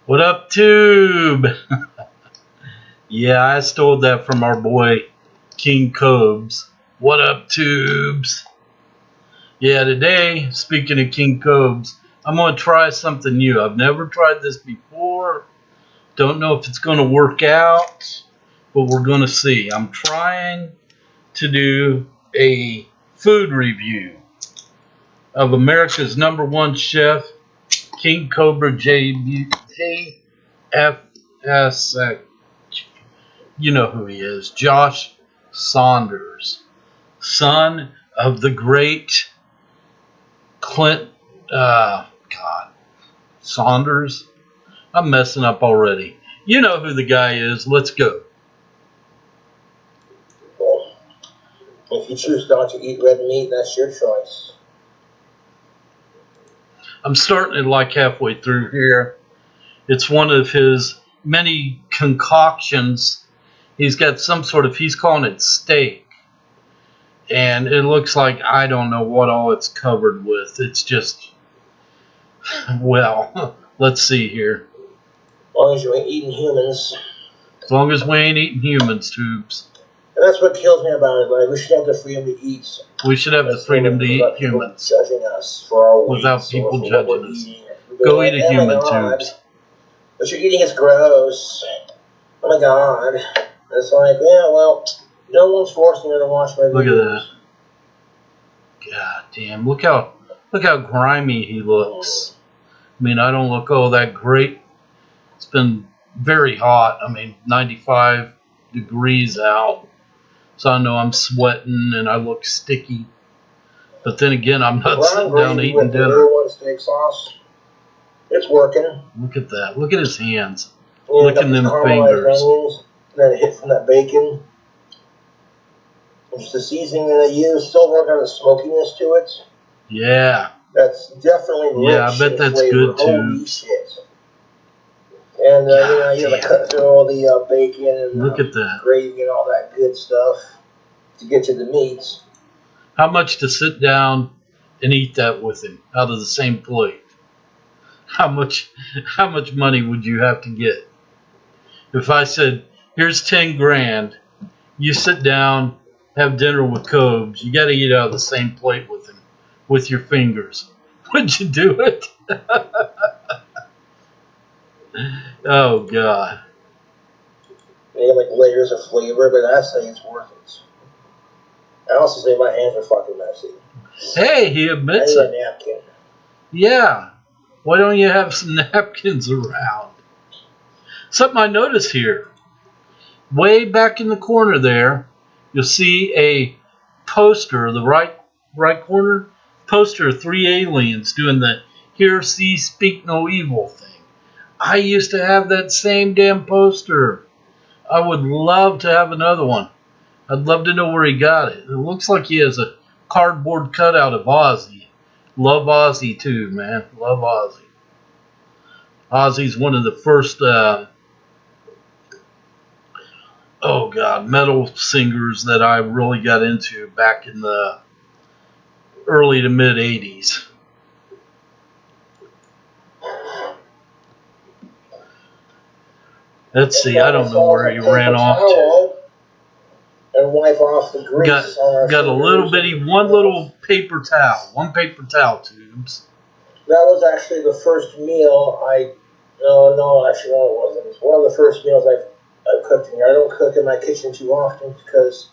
What up, Tube? Yeah, I stole that from our boy King Cobes. What up, Tubes? Yeah, today, speaking of King Cobes, I'm going to try something new. I've never tried this before. Don't know if it's going to work out, but we're going to see. I'm trying to do a food review of America's #1 chef, KingCobraJFS. You know who he is. Josh Saunders, son of the great Clint, Saunders. I'm messing up already. You know who the guy is. Let's go. Well, if you choose not to eat red meat, that's your choice. I'm starting it like halfway through here. It's one of his many concoctions. He's got some sort of, he's calling it steak. And it looks like I don't know what all it's covered with. It's just, well, let's see here. As long as you ain't eating humans. As long as we ain't eating humans, Tubes. And that's what kills me about it. Like, we should have the freedom to eat. We should have the freedom to eat humans. Judging us for our weight, without people judging us. Go eat a human, Tubes. What you're eating is gross. Oh my god. It's like, yeah, well, no one's forcing me to watch my videos. Look at that. God damn. Look how grimy he looks. I mean, I don't look all that great. It's been very hot. I mean, 95 degrees out. So I know I'm sweating and I look sticky. But then again, I'm not sitting down eating dinner. Steak sauce. It's working. Look at that. Look at his hands. Yeah, look at them fingers. Onions, and then a hit from that bacon. Just the seasoning that I use, still working on the smokiness to it. Yeah. That's definitely rich. Yeah, I bet that's flavor. good too. Holy shit. And you gotta cut through all the bacon and look at that gravy and all that good stuff to get to the meats. How much to sit down and eat that with him out of the same plate? How much money would you have to get? If I said, here's 10 grand, you sit down, have dinner with Cobes, you got to eat out of the same plate with him, with your fingers. Would you do it? Oh, God. They have like layers of flavor, but I say it's worth it. I also say my hands are fucking messy. Hey, he admits I it. need a napkin. Yeah. Why don't you have some napkins around? Something I noticed here. Way back in the corner there, you'll see a poster, the right corner, poster of 3 aliens doing the hear, see, speak no evil thing. I used to have that same damn poster. I would love to have another one. I'd love to know where he got it. It looks like he has a cardboard cutout of Ozzy. Love Ozzy too, man. Love Ozzy. Ozzy's one of the first metal singers that I really got into back in the early to mid 80s. Let's see, I don't know where he ran off to. And wipe off the grease got a little bitty, one paper towel, Tubes. That was actually the first meal no, actually no it wasn't. It's one of the first meals I've cooked in here. I don't cook in my kitchen too often because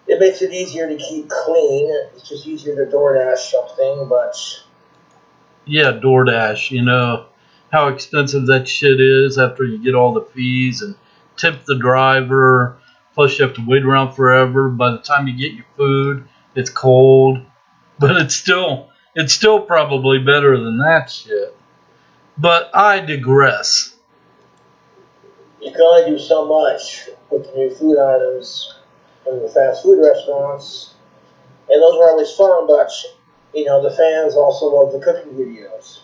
it makes it easier to keep clean. It's just easier to DoorDash something, but... Yeah, DoorDash, you know how expensive that shit is after you get all the fees and tip the driver, plus you have to wait around forever. By the time you get your food, it's cold, but it's still probably better than that shit. But I digress. You can only do so much with the new food items from the fast food restaurants, and those are always fun, but the fans also love the cooking videos.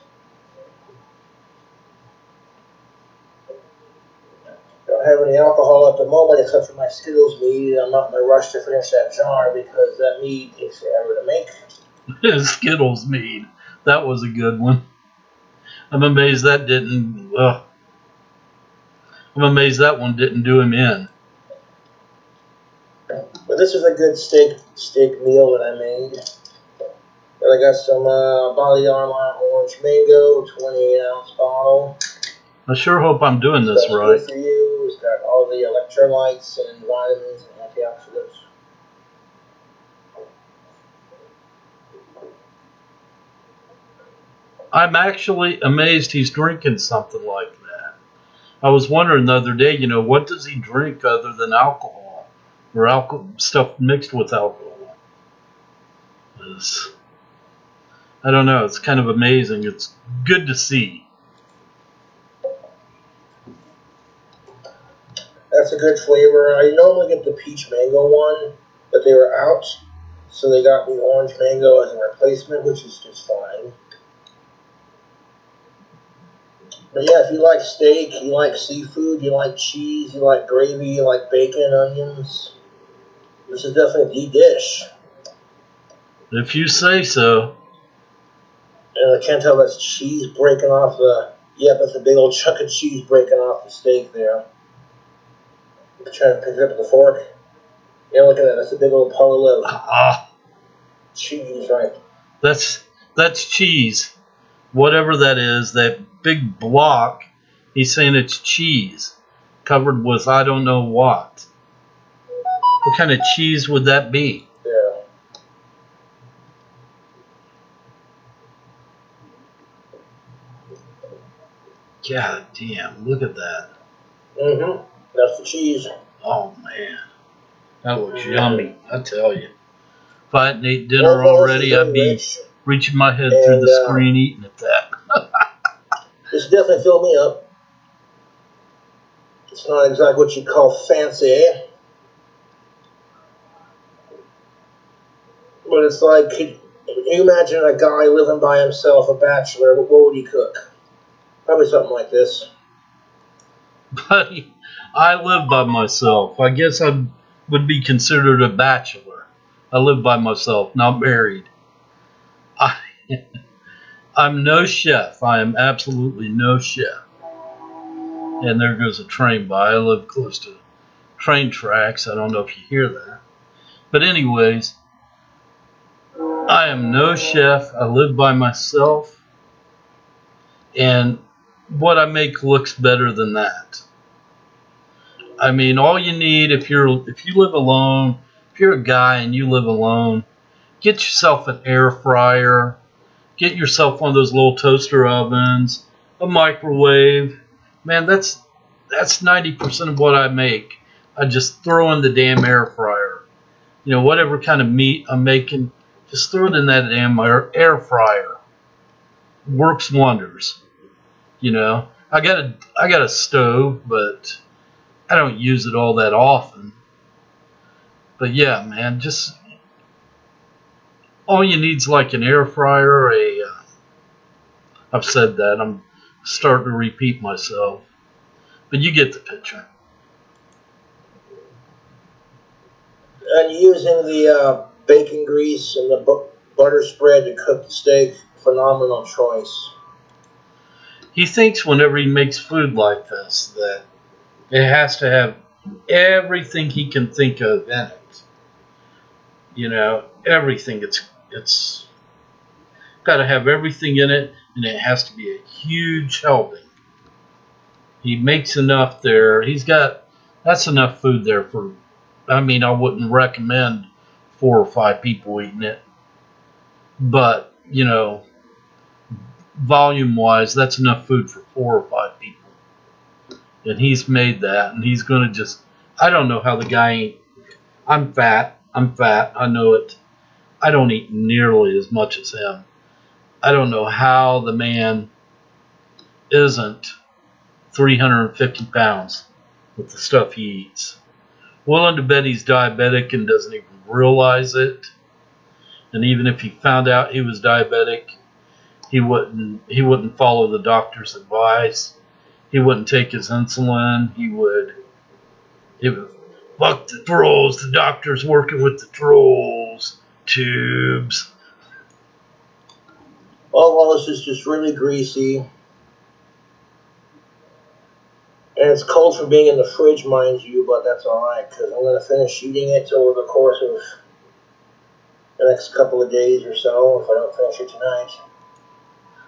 Don't have any alcohol at the moment except for my Skittles mead. I'm not in a rush to finish that jar because that mead takes forever to make. Skittles mead. That was a good one. I'm amazed that didn't. I'm amazed that one didn't do him in. But this is a good steak meal that I made. And I got some Body Armor Orange Mango, 28-ounce bottle. I sure hope I'm doing this right. Good for you. It's got all the electrolytes and vitamins and antioxidants. I'm actually amazed he's drinking something like that. I was wondering the other day, what does he drink other than alcohol or stuff mixed with alcohol? I don't know. It's kind of amazing. It's good to see. That's a good flavor. I normally get the peach mango one, but they were out, so they got me orange mango as a replacement, which is just fine. But yeah, if you like steak, you like seafood, you like cheese, you like gravy, you like bacon, onions, this is definitely the dish. If you say so. And I can't tell that's cheese breaking off the... Yeah, that's a big old chunk of cheese breaking off the steak there. I'm trying to pick it up with the fork. Yeah, look at that. That's a big old pile of cheese, right? That's cheese. Whatever that is, that big block, he's saying it's cheese. Covered with I don't know what. What kind of cheese would that be? Yeah. God damn, look at that. Mm-hmm. That's the cheese. Oh, man. That looks yummy, I tell you. If I hadn't ate dinner already, I'd be reaching my head through the screen eating at that. This definitely filled me up. It's not exactly what you'd call fancy, but it's like, can you imagine a guy living by himself, a bachelor, what would he cook? Probably something like this. Buddy, I live by myself. I guess I would be considered a bachelor. I live by myself, not married. I'm no chef. I am absolutely no chef. And there goes a train by. I live close to train tracks. I don't know if you hear that. But anyways, I am no chef. I live by myself. And what I make looks better than that. I mean, all you need if you live alone, if you're a guy and you live alone, get yourself an air fryer, get yourself one of those little toaster ovens, a microwave. Man, that's 90% of what I make. I just throw in the damn air fryer. Whatever kind of meat I'm making, just throw it in that damn air fryer. Works wonders. I got a stove, but I don't use it all that often. But yeah, man, just all you need is like an air fryer. I've said that. I'm starting to repeat myself. But you get the picture. And using the bacon grease and the butter spread to cook the steak, phenomenal choice. He thinks whenever he makes food like this that it has to have everything he can think of in it. Everything. It's got to have everything in it, and it has to be a huge helping. He makes enough there. That's enough food there for, I wouldn't recommend 4 or 5 people eating it. But, volume-wise, that's enough food for 4 or 5 people. And he's made that, and he's going to just, I don't know how the guy ain't, I'm fat, I know it. I don't eat nearly as much as him. I don't know how the man isn't 350 pounds with the stuff he eats. Willing to bet he's diabetic and doesn't even realize it. And even if he found out he was diabetic, he wouldn't follow the doctor's advice. He wouldn't take his insulin. He would fuck the trolls. The doctor's working with the trolls. Tubes. Oh, well, this is just really greasy. And it's cold from being in the fridge, mind you, but that's alright, because I'm going to finish eating it over the course of the next couple of days or so, if I don't finish it tonight.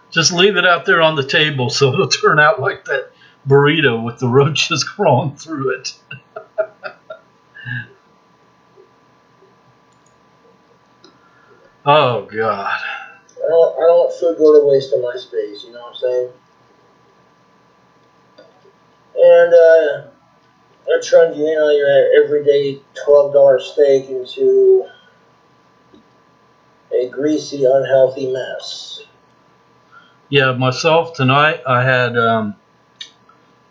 Just leave it out there on the table so it'll turn out like that burrito with the roaches crawling through it. Oh, God. I don't want food go to waste in my space, you know what I'm saying? And I turned your everyday $12 steak into a greasy, unhealthy mess. Yeah, myself tonight, I had,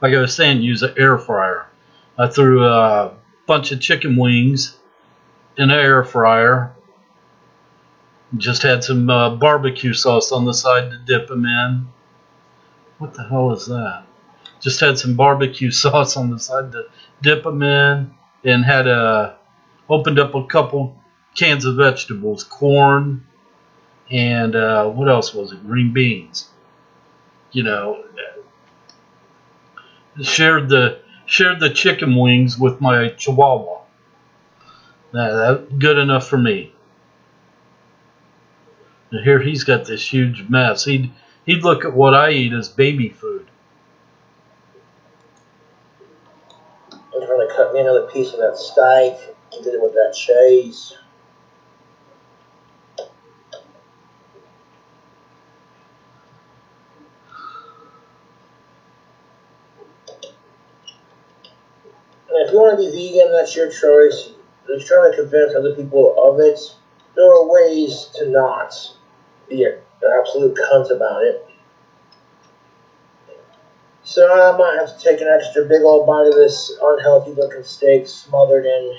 like I was saying, use an air fryer. I threw a bunch of chicken wings in an air fryer. Just had some barbecue sauce on the side to dip them in. What the hell is that? Just had some barbecue sauce on the side to dip them in, and had opened up a couple cans of vegetables, corn, and what else was it? Green beans. You know, shared the chicken wings with my chihuahua. That's good enough for me. And here he's got this huge mess. He'd look at what I eat as baby food. I'm trying to cut me another piece of that steak and did it with that cheese. And if you want to be vegan, that's your choice. If you're trying to convince other people of it, there are ways to not be an absolute cunt about it. So I might have to take an extra big old bite of this unhealthy looking steak smothered in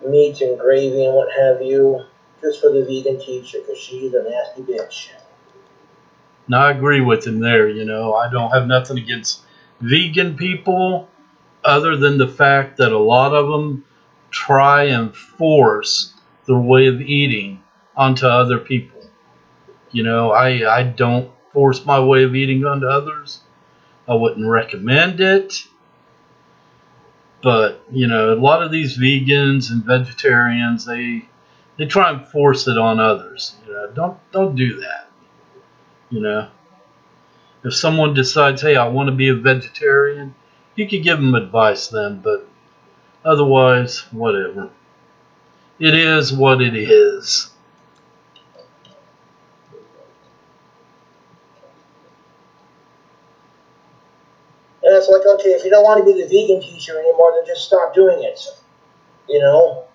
meat and gravy and what have you, just for the vegan teacher, because she's a nasty bitch. Now I agree with him there. You know, I don't have nothing against vegan people, other than the fact that a lot of them try and force their way of eating onto other people. You know, I don't force my way of eating onto others. I wouldn't recommend it. But, you know, a lot of these vegans and vegetarians, they try and force it on others. You know, don't do that. You know, if someone decides, hey, I want to be a vegetarian, you could give them advice then, but otherwise, whatever. It is what it is. And it's like, okay, if you don't want to be the vegan teacher anymore, then just stop doing it. You know?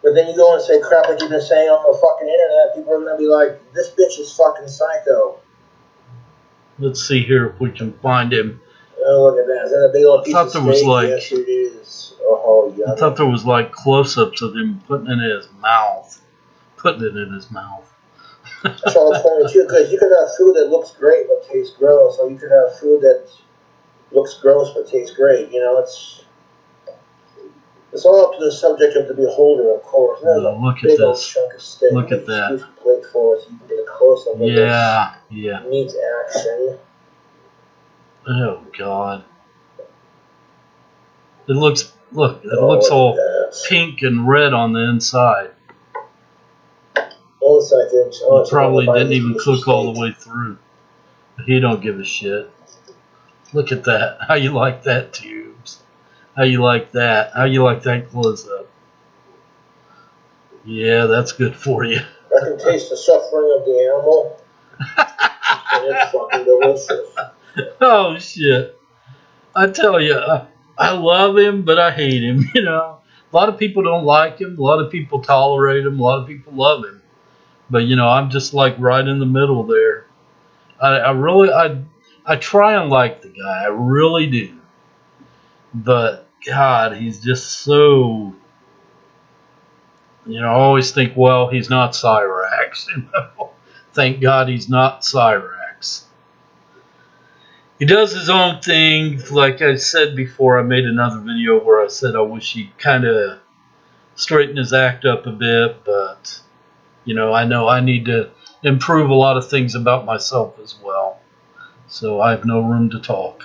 But then you go and say crap like you've been saying on the fucking internet, people are going to be like, this bitch is fucking psycho. Let's see here if we can find him. Oh, look at that. Is that a big old piece of steak? Yes, it is. Oh, yummy. I thought there was like close-ups of him putting it in his mouth. Putting it in his mouth. That's all I'm pointing to, because you could have food that looks great but tastes gross, or you could have food that looks gross but tastes great. You know, it's all up to the subject of the beholder, of course. There's a look big at old this. chunk of steak. Look at that. Scoop the plate for us so you can get a close-up of Yeah. this meat action. Oh God. It looks all pink and red on the inside. 1 second. It probably didn't even cook all the way through. But he don't give a shit. Look at that. How you like that, Tubes? How you like that? How you like that close up? Yeah, that's good for you. I can taste the suffering of the animal. And it's fucking delicious. Oh shit. I tell you, I love him, but I hate him. You know, a lot of people don't like him. A lot of people tolerate him. A lot of people love him. But you know, I'm just like right in the middle there. I try and like the guy. I really do. But God, he's just so. You know, I always think, well, he's not Cyrax. You know? Thank God he's not Cyrax. He does his own thing. Like I said before, I made another video where I said I wish he'd kind of straighten his act up a bit. But, you know I need to improve a lot of things about myself as well. So I have no room to talk.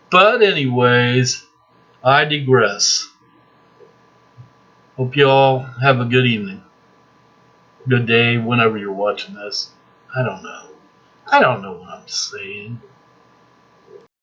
But anyways, I digress. Hope you all have a good evening. Good day whenever you're watching this. I don't know what I'm saying.